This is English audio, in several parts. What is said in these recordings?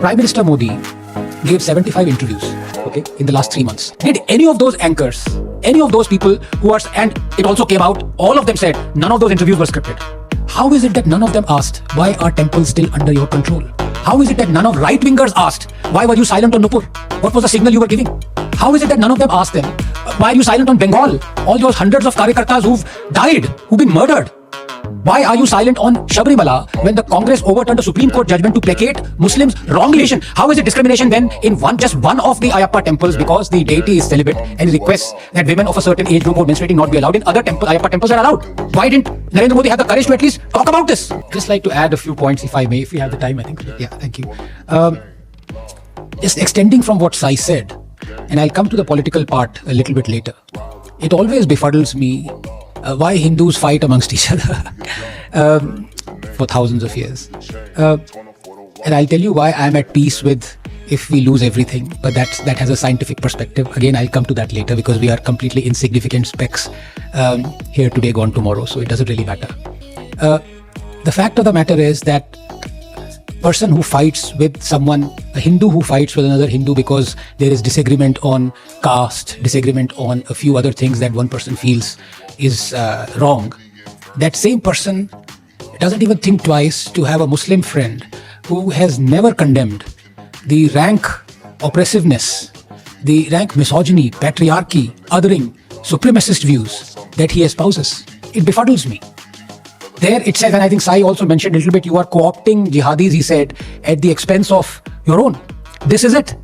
Prime Minister Modi gave 75 interviews, okay, in the last 3 months. Did any of those anchors, any of those people who are, and it also came out, all of them said none of those interviews were scripted. How is it that none of them asked, why are temples still under your control? How is it that none of right-wingers asked, why were you silent on Nupur? What was the signal you were giving? How is it that none of them asked them, why are you silent on Bengal? All those hundreds of Karyakartas who've died, who've been murdered. Why are you silent on Sabrimala when the Congress overturned a Supreme Court judgment to placate Muslims wrongly? How is it discrimination when in just one of the Ayappa temples, because the deity is celibate and requests that women of a certain age group or menstruating not be allowed, in other Ayappa temples are allowed? Why didn't Narendra Modi have the courage to at least talk about this? Just like to add a few points, if I may, if we have the time, I think. Yeah, thank you. Just extending from what Sai said, and I'll come to the political part a little bit later. It always befuddles me why Hindus fight amongst each other for thousands of years. And I'll tell you why I'm at peace with if we lose everything, but that has a scientific perspective. Again, I'll come to that later because we are completely insignificant specks here today, gone tomorrow, so it doesn't really matter. The fact of the matter is that person who fights with someone, a Hindu who fights with another Hindu because there is disagreement on caste, disagreement on a few other things that one person feels is wrong, that same person doesn't even think twice to have a Muslim friend who has never condemned the rank oppressiveness, the rank misogyny, patriarchy, othering, supremacist views that he espouses. It befuddles me. There it says, and I think Sai also mentioned a little bit, you are co-opting jihadis, he said, at the expense of your own. This is it.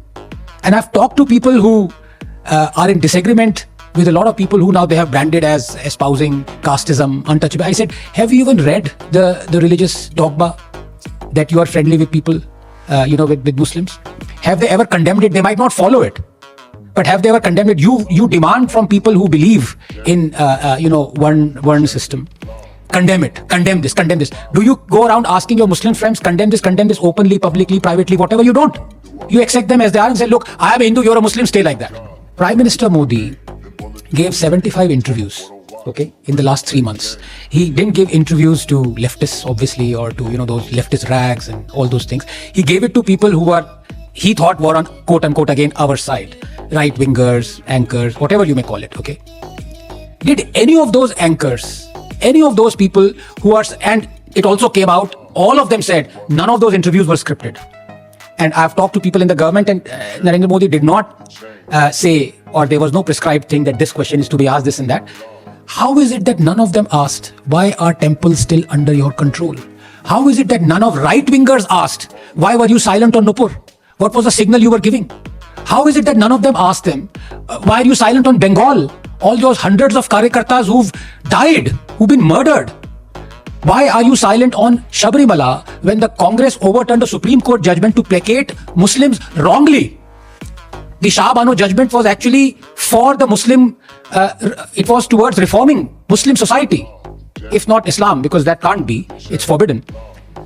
And I've talked to people who are in disagreement with a lot of people who now they have branded as espousing casteism, untouchable. I said, have you even read the religious dogma that you are friendly with people, with Muslims? Have they ever condemned it? They might not follow it, but have they ever condemned it? You demand from people who believe in, one system. Condemn it, condemn this. Do you go around asking your Muslim friends, condemn this openly, publicly, privately, whatever? You don't. You accept them as they are and say, look, I am a Hindu, you're a Muslim, stay like that. Prime Minister Modi gave 75 interviews, okay, in the last 3 months. He didn't give interviews to leftists, obviously, or to, those leftist rags and all those things. He gave it to people who he thought were on, quote unquote, again, our side. Right-wingers, anchors, whatever you may call it, okay. Did any of those anchors, any of those people who are, and it also came out, all of them said none of those interviews were scripted. And I've talked to people in the government, and Narendra Modi did not say, or there was no prescribed thing that this question is to be asked, this and that. How is it that none of them asked, why are temples still under your control? How is it that none of right-wingers asked, why were you silent on Nupur? What was the signal you were giving? How is it that none of them asked them, why are you silent on Bengal? All those hundreds of Karyakartas who've died, who've been murdered. Why are you silent on Sabrimala when the Congress overturned a Supreme Court judgment to placate Muslims wrongly? The Shah Bano judgment was actually for the Muslim, it was towards reforming Muslim society, if not Islam, because that can't be, it's forbidden.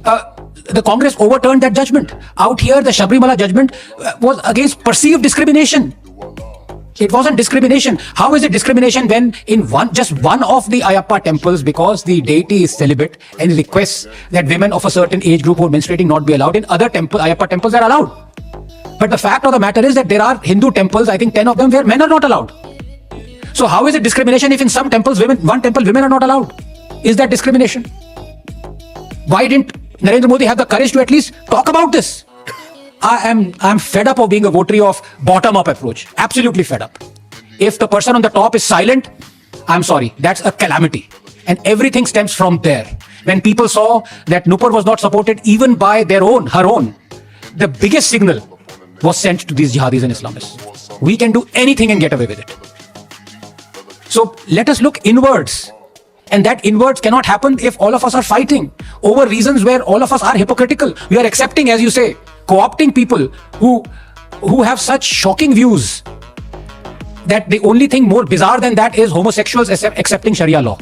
The Congress overturned that judgment. Out here, the Sabrimala judgment was against perceived discrimination. It wasn't discrimination. How is it discrimination when in just one of the Ayappa temples, because the deity is celibate and requests that women of a certain age group or menstruating not be allowed, in other Ayappa temples are allowed? But the fact of the matter is that there are Hindu temples, I think 10 of them, where men are not allowed. So how is it discrimination if in some temples, one temple, women are not allowed? Is that discrimination? Why didn't Narendra Modi have the courage to at least talk about this? I'm fed up of being a votary of bottom-up approach. Absolutely fed up. If the person on the top is silent, I'm sorry, that's a calamity. And everything stems from there. When people saw that Nupur was not supported even by her own, the biggest signal was sent to these jihadis and Islamists. We can do anything and get away with it. So let us look inwards. And that inwards cannot happen if all of us are fighting over reasons where all of us are hypocritical. We are accepting, as you say, co-opting people who have such shocking views that the only thing more bizarre than that is homosexuals accepting Sharia law.